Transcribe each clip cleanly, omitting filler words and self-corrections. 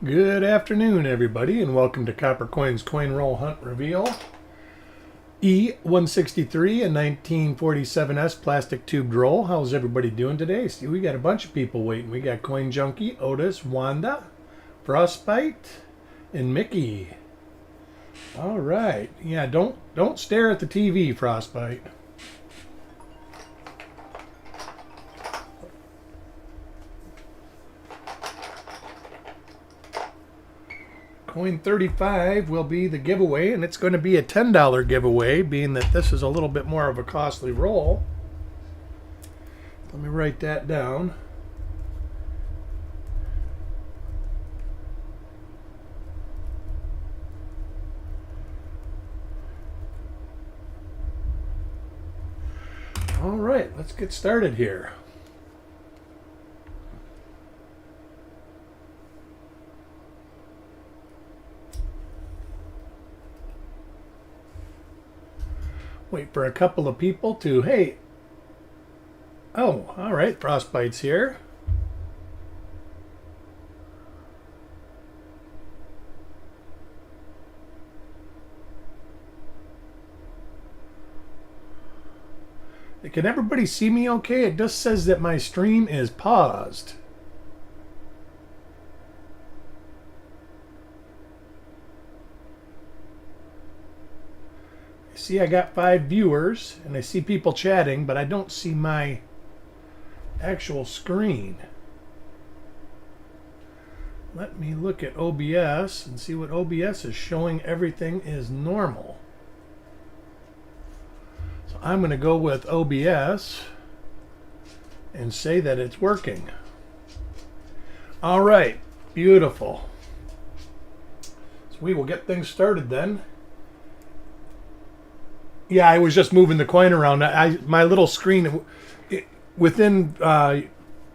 Good afternoon, everybody, and welcome to Copper Coins Coin Roll Hunt Reveal. E163 and 1947S plastic tube roll. How's everybody doing today? See, we got a bunch of people waiting. We got Coin Junkie, Otis, Wanda, Frostbite, and Mickey. All right. Yeah, don't stare at the TV, Frostbite. Coin 35 will be the giveaway, and it's going to be a $10 giveaway, being that this is a little bit more of a costly roll. Let me write that down. All right, let's get started here. Wait for a couple of people to, hey. Oh, all right, Frostbite's here. Can everybody see me okay? It just says that my stream is paused. See, I got 5 viewers, and I see people chatting, but I don't see my actual screen. Let me look at OBS and see what OBS is showing. Everything is normal. So I'm going to go with OBS and say that it's working. All right, beautiful. So we will get things started then. Yeah, I was just moving the coin around. My little screen within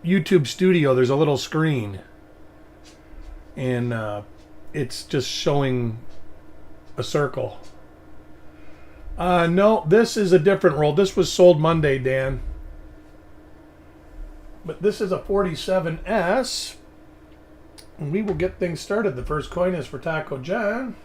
YouTube Studio, there's a little screen, and it's just showing a circle. No, this is a different roll. This was sold Monday, Dan. But this is a 47S, and we will get things started. The first coin is for Taco John.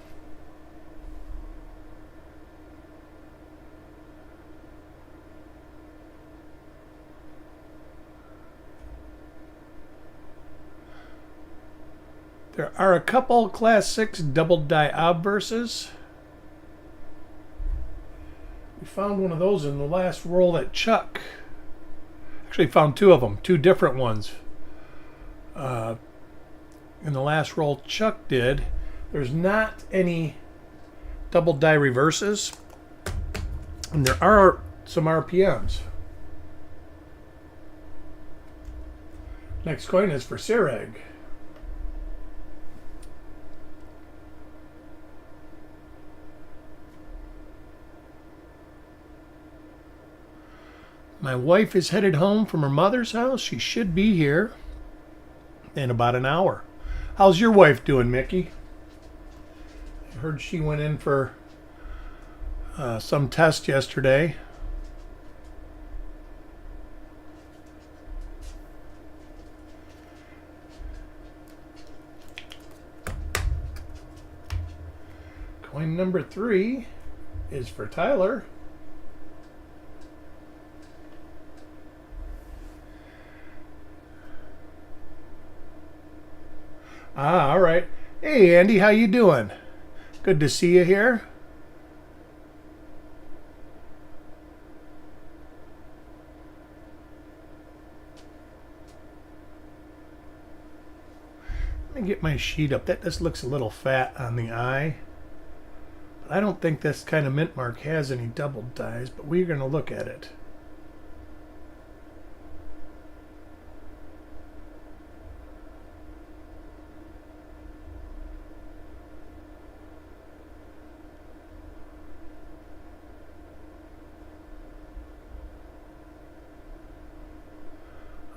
There are a couple Class 6 double die obverses. We found one of those in the last roll that Chuck. Actually found 2 of them, 2 different ones. In the last roll Chuck did, there's not any double die reverses. And there are some RPMs. Next coin is for Sireg. My wife is headed home from her mother's house. She should be here in about an hour. How's your wife doing, Mickey? I heard she went in for some test yesterday. Coin number 3 is for Tyler. Ah, all right. Hey, Andy, how you doing? Good to see you here. Let me get my sheet up. That just looks a little fat on the eye. But I don't think this kind of mint mark has any double dies, but we're going to look at it.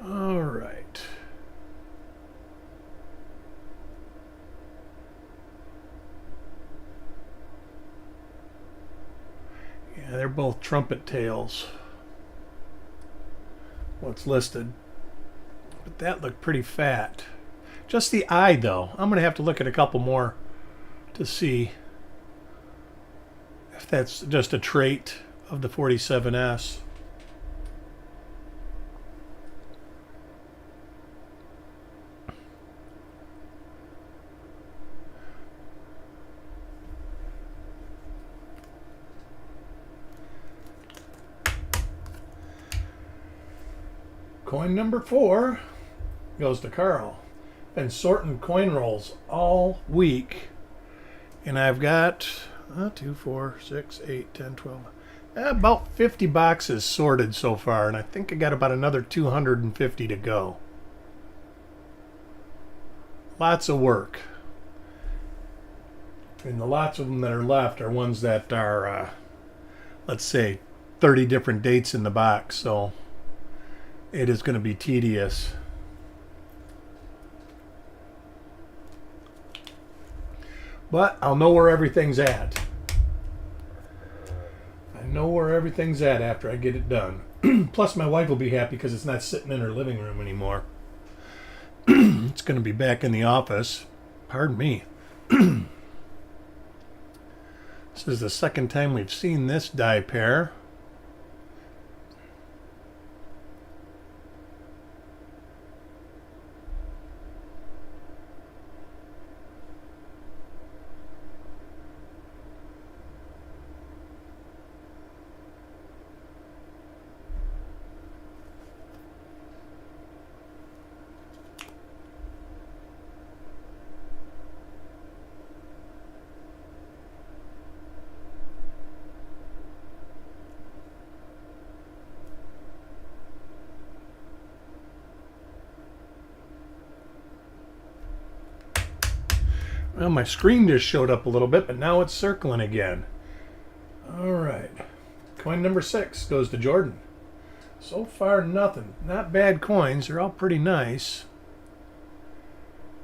All right. Yeah, they're both trumpet tails. What's listed. But that looked pretty fat. Just the eye, though. I'm going to have to look at a couple more to see if that's just a trait of the 47S. Coin number 4 goes to Carl. Been sorting coin rolls all week, and I've got 2, 4, 6, 8, 10, 12, about 50 boxes sorted so far, and I think I got about another 250 to go. Lots of work. And the lots of them that are left are ones that are, let's say, 30 different dates in the box, so it is going to be tedious. But I'll know where everything's at. I know where everything's at after I get it done. Plus my wife will be happy because it's not sitting in her living room anymore. It's going to be back in the office. Pardon me. This is the second time we've seen this die pair. Well, my screen just showed up a little bit, but now it's circling again. All right. Coin number 6 goes to Jordan. So far, nothing. Not bad coins. They're all pretty nice.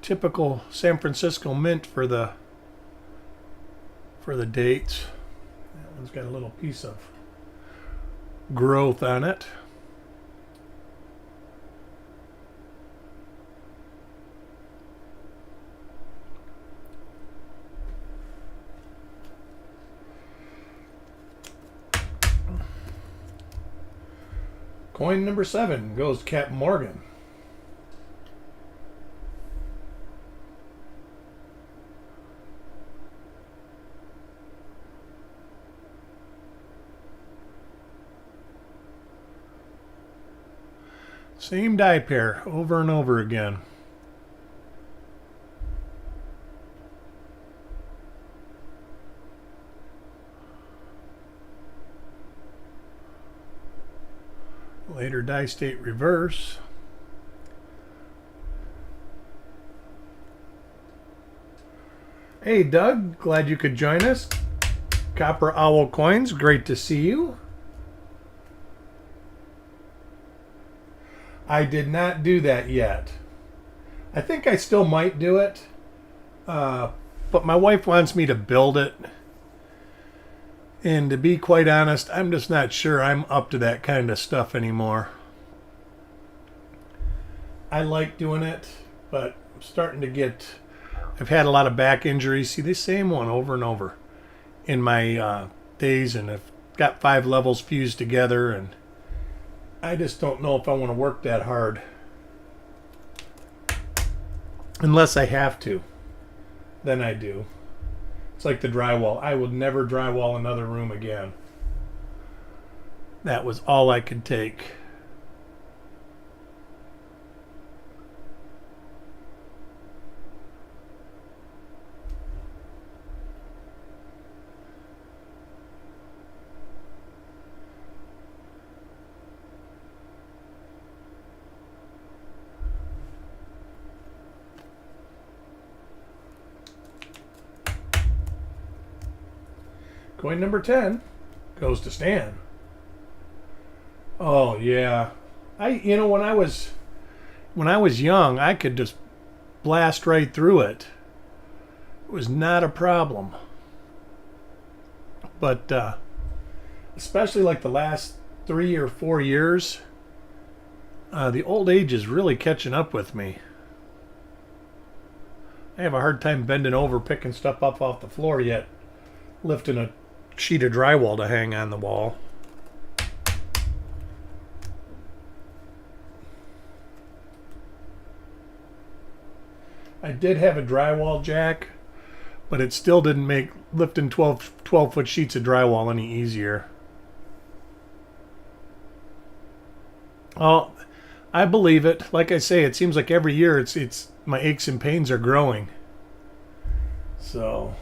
Typical San Francisco mint for the dates. That one's got a little piece of growth on it. Coin number 7 goes to Captain Morgan. Same die pair over and over again. Later die state reverse. Hey Doug, glad you could join us. Copper Owl Coins, great to see you. I did not do that yet. I think I still might do it, but my wife wants me to build it. And to be quite honest, I'm just not sure I'm up to that kind of stuff anymore. I like doing it, but I'm starting to get... I've had a lot of back injuries. See, the same one over and over in my days, and I've got 5 levels fused together, and I just don't know if I want to work that hard. Unless I have to. Then I do. It's like the drywall. I would never drywall another room again. That was all I could take. Coin number 10 goes to Stan. Oh yeah, when I was young, I could just blast right through it. It was not a problem. But especially like the last 3 or 4 years, the old age is really catching up with me. I have a hard time bending over picking stuff up off the floor yet, lifting a sheet of drywall to hang on the wall. I did have a drywall jack, but it still didn't make lifting 12-foot sheets of drywall any easier. Oh, I believe it. Like I say, it seems like every year it's my aches and pains are growing. So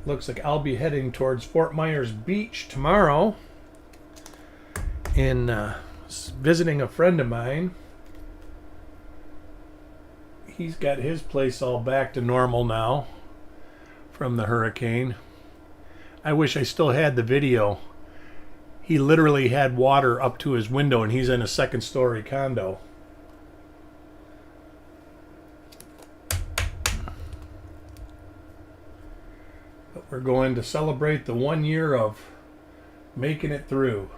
looks like I'll be heading towards Fort Myers Beach tomorrow and visiting a friend of mine. He's got his place all back to normal now from the hurricane. I wish I still had the video. He literally had water up to his window, and he's in a second-story condo. But we're going to celebrate the 1 year of making it through.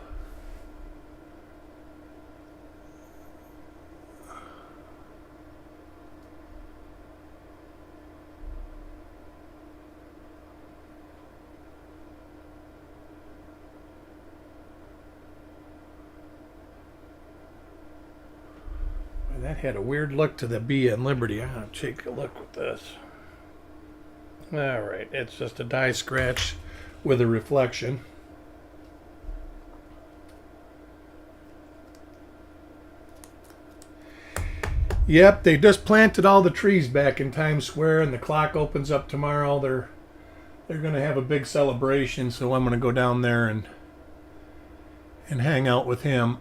That had a weird look to the bee in Liberty. I'm going to take a look with this. Alright, it's just a die scratch with a reflection. Yep, they just planted all the trees back in Times Square, and the clock opens up tomorrow. They're going to have a big celebration, so I'm going to go down there and hang out with him.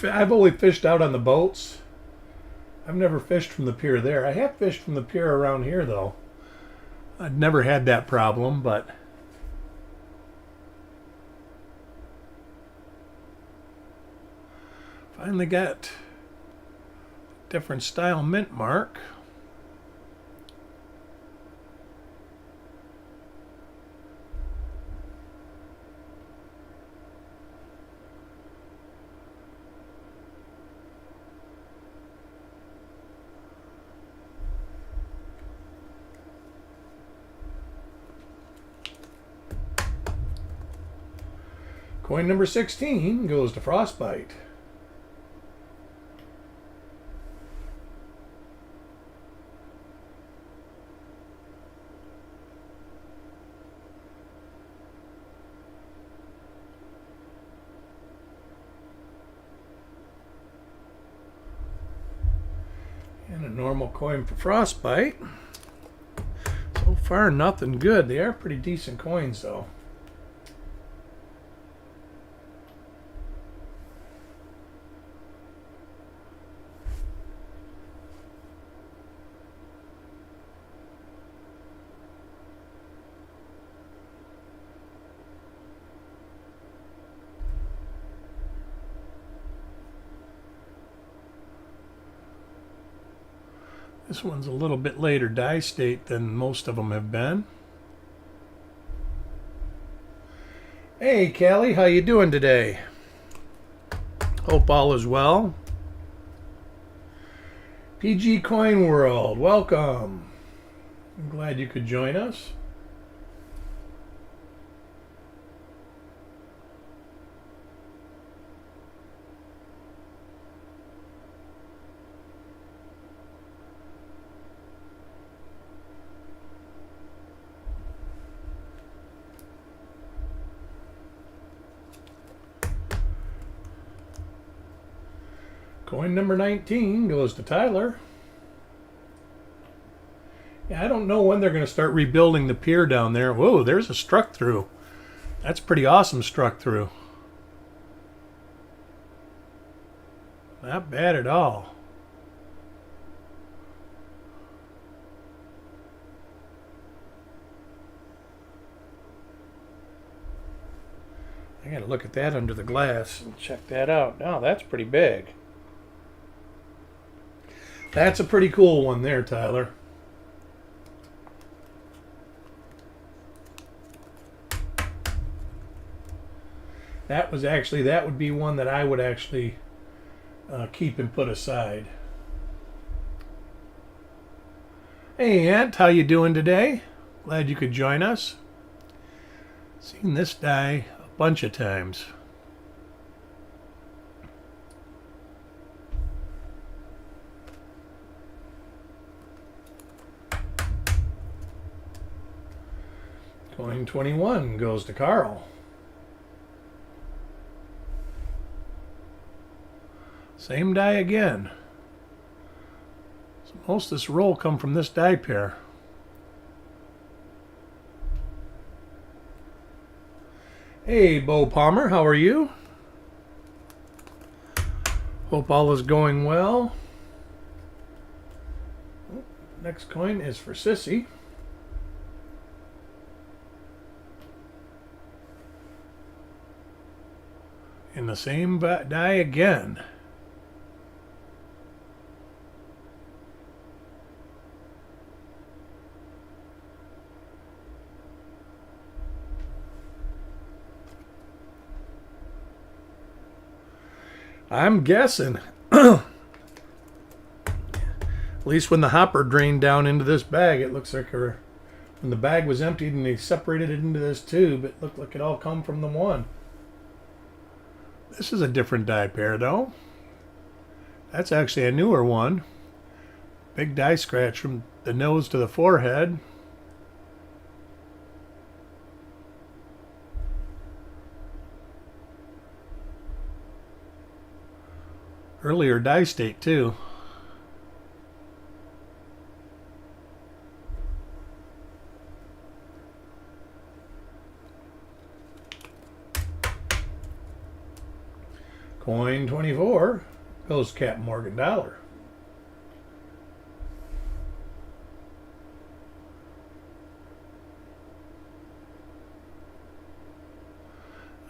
I've only fished out on the boats. I've never fished from the pier there. I have fished from the pier around here though. I've never had that problem, but finally got different style mint mark. Coin number 16 goes to Frostbite. And a normal coin for Frostbite. So far, nothing good. They are pretty decent coins, though. This one's a little bit later die state than most of them have been. Hey, Callie, how you doing today? Hope all is well. PG Coin World, welcome. I'm glad you could join us. Coin number 19 goes to Tyler. Yeah, I don't know when they're going to start rebuilding the pier down there. Whoa, there's a struck through. That's pretty awesome struck through. Not bad at all. I gotta look at that under the glass and check that out. Now that's pretty big. That's a pretty cool one there, Tyler. That would be one that I would actually keep and put aside. Hey Aunt, how you doing today? Glad you could join us. Seen this die a bunch of times. Coin 21 goes to Carl. Same die again. So most of this roll come from this die pair. Hey, Bo Palmer, how are you? Hope all is going well. Next coin is for Sissy. And the same die again. I'm guessing, at least when the hopper drained down into this bag, it looks like when the bag was emptied and they separated it into this tube, it looked like it all come from the one. This is a different die pair though. That's actually a newer one. Big die scratch from the nose to the forehead. Earlier die state too. Coin 24 goes Captain Morgan Dollar.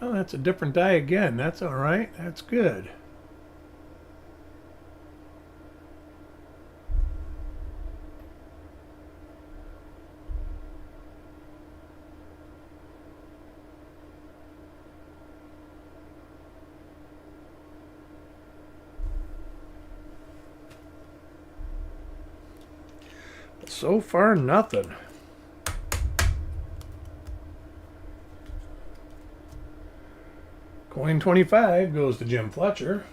Oh, that's a different die again. That's all right. That's good. So far, nothing. Coin 25 goes to Jim Fletcher.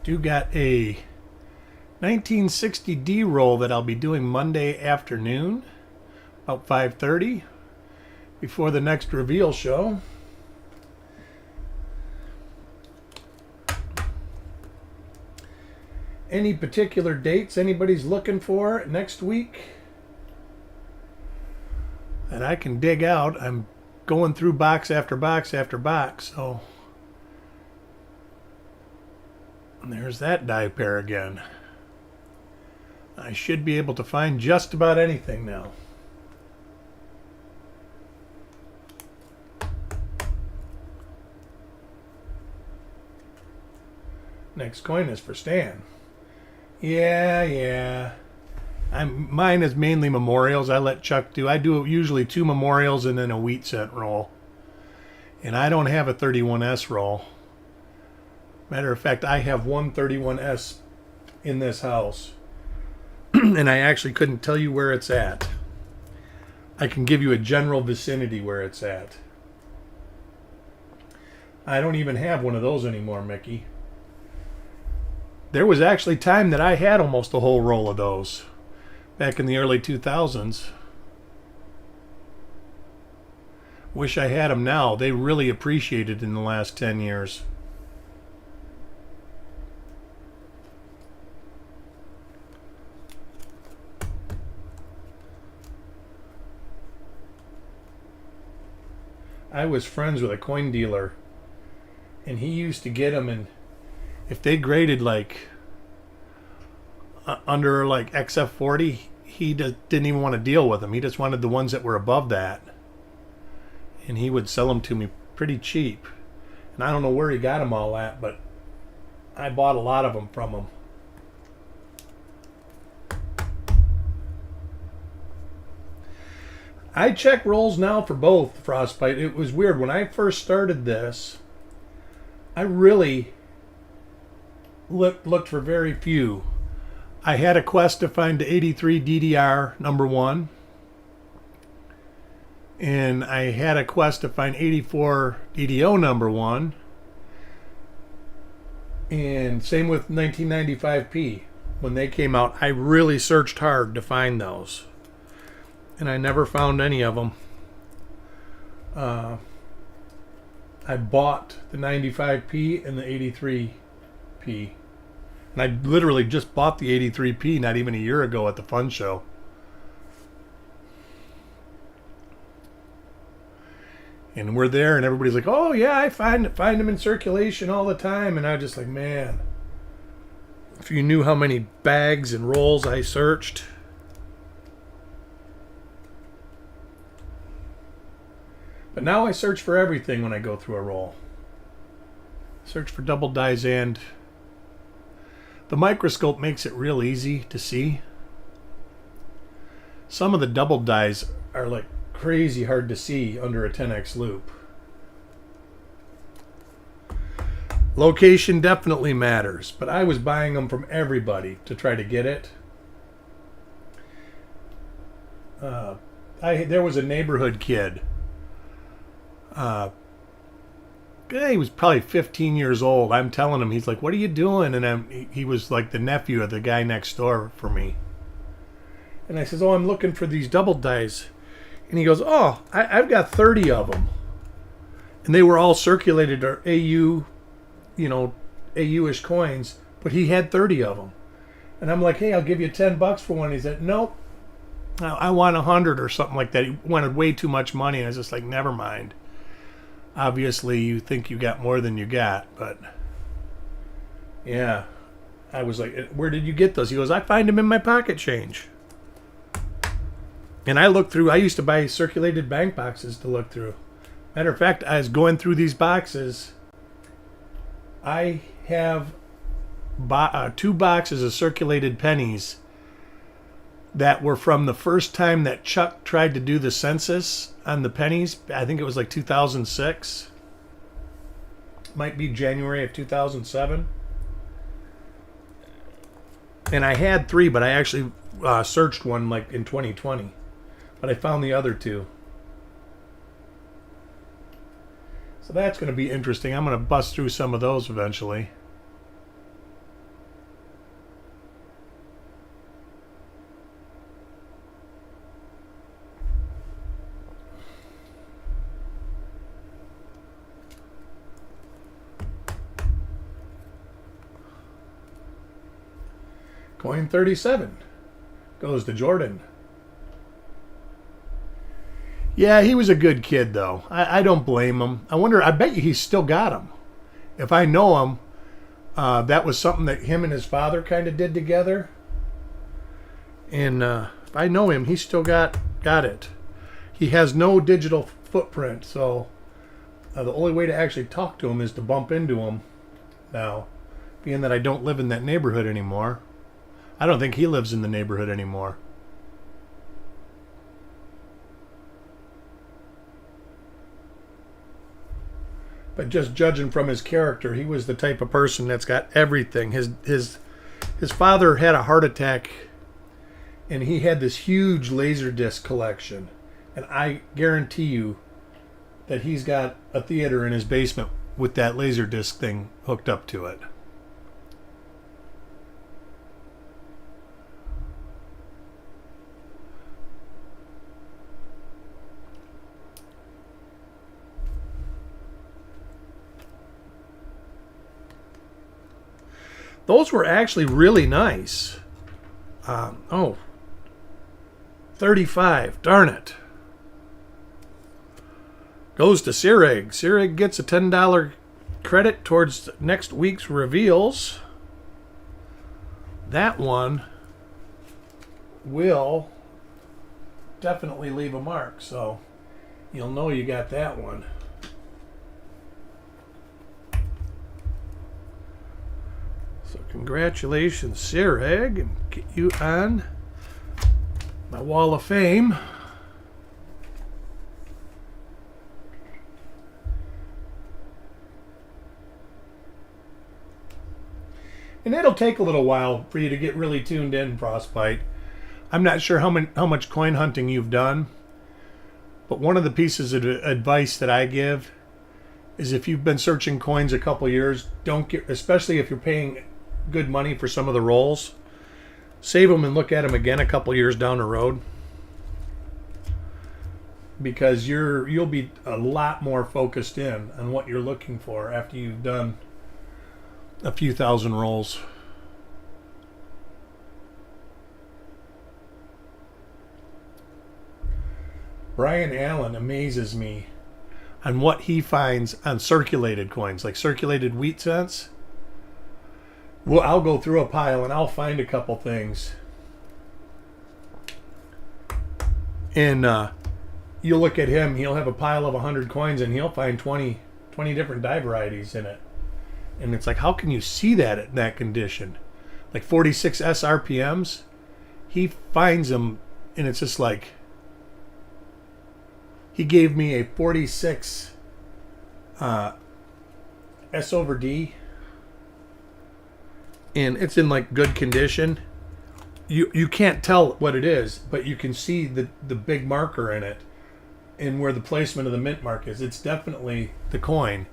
Do got a 1960D roll that I'll be doing Monday afternoon, about 5:30, before the next reveal show. Any particular dates anybody's looking for next week that I can dig out? I'm going through box after box after box, so. And there's that die pair again. I should be able to find just about anything now. Next coin is for Stan. Yeah. Mine is mainly memorials. I let Chuck do. I do usually 2 memorials and then a wheat cent roll. And I don't have a 31S roll. Matter of fact, I have one 31S in this house. And I actually couldn't tell you where it's at. I can give you a general vicinity where it's at. I don't even have one of those anymore, Mickey. There was actually time that I had almost a whole roll of those back in the early 2000s. Wish I had them now. They really appreciated in the last 10 years. I was friends with a coin dealer, and he used to get them, and if they graded like under like XF40, he didn't even want to deal with them. He just wanted the ones that were above that, and he would sell them to me pretty cheap. And I don't know where he got them all at, but I bought a lot of them from him. I check rolls now for both Frostbite. It was weird. When I first started this, I really looked for very few. I had a quest to find the 83 DDR #1. And I had a quest to find 84 DDO #1. And same with 1995P. When they came out, I really searched hard to find those. And I never found any of them. I bought the 95P and the 83P. And I literally just bought the 83P not even a year ago at the fun show. And we're there, and everybody's like, "Oh yeah, I find them in circulation all the time." And I was just like, man, if you knew how many bags and rolls I searched. But now I search for everything when I go through a roll. Search for double dies, and the microscope makes it real easy to see. Some of the double dies are like crazy hard to see under a 10x loop. Location definitely matters, but I was buying them from everybody to try to get it. There was a neighborhood kid. He was probably 15 years old. I'm telling him, he's like, "What are you doing?" And he was like the nephew of the guy next door for me. And I says, "Oh, I'm looking for these double dies." And he goes, "Oh, I've got 30 of them." And they were all circulated or AU, AU-ish coins, but he had 30 of them. And I'm like, "Hey, I'll give you $10 for one." He said, "Nope, I want 100 or something like that." He wanted way too much money. And I was just like, never mind. Obviously, you think you got more than you got, but yeah. I was like, "Where did you get those?" He goes, "I find them in my pocket change." And I looked through, I used to buy circulated bank boxes to look through. Matter of fact, I was going through these boxes. I have 2 boxes of circulated pennies that were from the first time that Chuck tried to do the census on the pennies. I think it was like 2006. Might be January of 2007. And I had 3, but I actually searched one like in 2020. But I found the other 2. So that's going to be interesting. I'm going to bust through some of those eventually. Coin 37 goes to Jordan. Yeah, he was a good kid, though. I don't blame him. I bet you he's still got them. If I know him, that was something that him and his father kind of did together. And if I know him, he's still got it. He has no digital footprint, so the only way to actually talk to him is to bump into him now, being that I don't live in that neighborhood anymore. I don't think he lives in the neighborhood anymore. But just judging from his character, he was the type of person that's got everything. His father had a heart attack, and he had this huge Laserdisc collection. And I guarantee you that he's got a theater in his basement with that Laserdisc thing hooked up to it. Those were actually really nice. 35. Darn it. goes to Sirig. Sirig gets a $10 credit towards next week's reveals. That one will definitely leave a mark, so you'll know you got that one. So congratulations, Sirig, and get you on my wall of fame. And it'll take a little while for you to get really tuned in, Frostbite. I'm not sure how much coin hunting you've done, but one of the pieces of advice that I give is if you've been searching coins a couple years, don't get, especially if you're paying good money for some of the rolls, save them and look at them again a couple years down the road, because you'll be a lot more focused in on what you're looking for after you've done a few thousand rolls. Brian Allen amazes me on what he finds on circulated coins, like circulated wheat cents. Well, I'll go through a pile and I'll find a couple things. And you'll look at him, he'll have a pile of 100 coins and he'll find 20 different die varieties in it. And it's like, how can you see that in that condition? Like 46S RPMs, he finds them, and it's just like, he gave me a 46 S over D, and it's in like good condition. You can't tell what it is, but you can see the big marker in it and where the placement of the mint mark is. It's definitely the coin.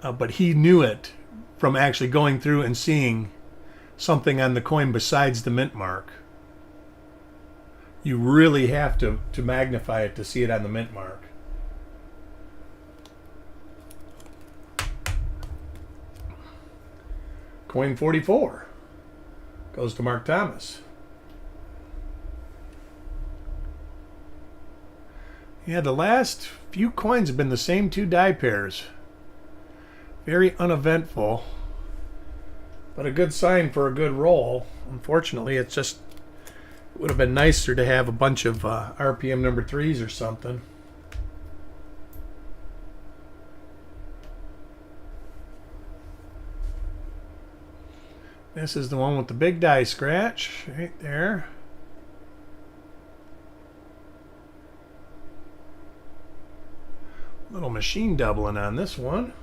But he knew it from actually going through and seeing something on the coin besides the mint mark. You really have to magnify it to see it on the mint mark. Coin 44 goes to Mark Thomas. Yeah, the last few coins have been the same two die pairs. Very uneventful, but a good sign for a good roll. Unfortunately, it would have been nicer to have a bunch of RPM number 3s or something. This is the one with the big die scratch right there. Little machine doubling on this one.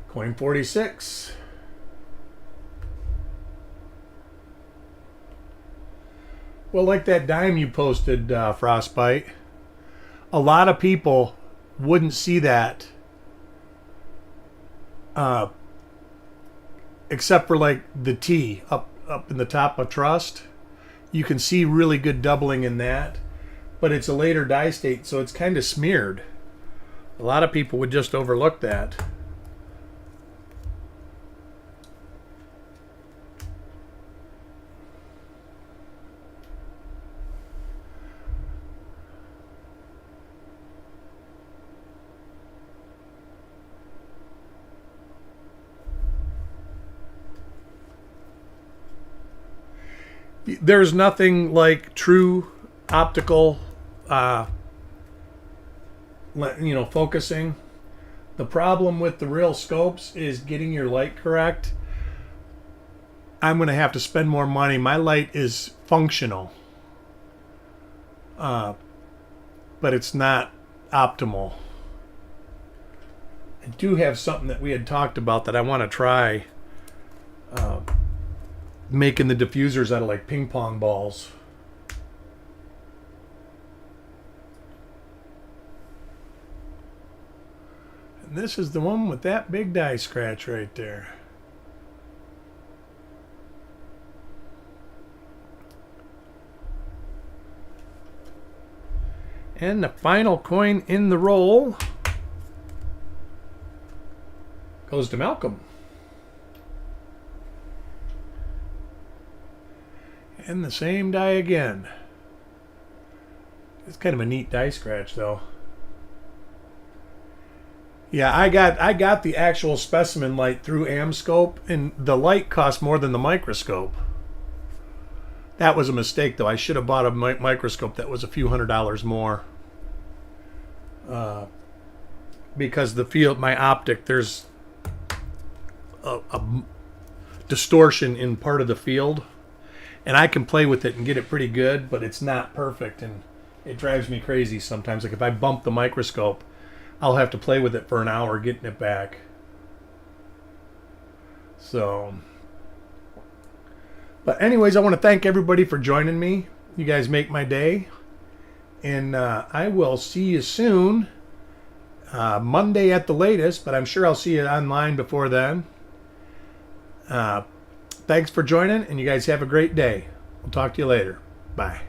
Coin 46. Well, like that dime you posted, Frostbite, a lot of people wouldn't see that except for like the T up in the top of Trust. You can see really good doubling in that, but it's a later die state, so it's kind of smeared. A lot of people would just overlook that. There's nothing like true optical, focusing. The problem with the real scopes is getting your light correct. I'm going to have to spend more money. My light is functional, but it's not optimal. I do have something that we had talked about that I want to try. Making the diffusers out of like ping pong balls. And this is the one with that big die scratch right there. And the final coin in the roll goes to Malcolm. And the same die again. It's kind of a neat die scratch, though. Yeah, I got the actual specimen light through Amscope, and the light cost more than the microscope. That was a mistake, though. I should have bought a microscope that was a few $100s more. Because the field, my optic, there's a distortion in part of the field, and I can play with it and get it pretty good, but it's not perfect, and it drives me crazy sometimes. Like if I bump the microscope, I'll have to play with it for an hour getting it back. So, but anyways, I want to thank everybody for joining me. You guys make my day, and I will see you soon. Monday at the latest, but I'm sure I'll see you online before then. Thanks for joining, and you guys have a great day. We'll talk to you later. Bye.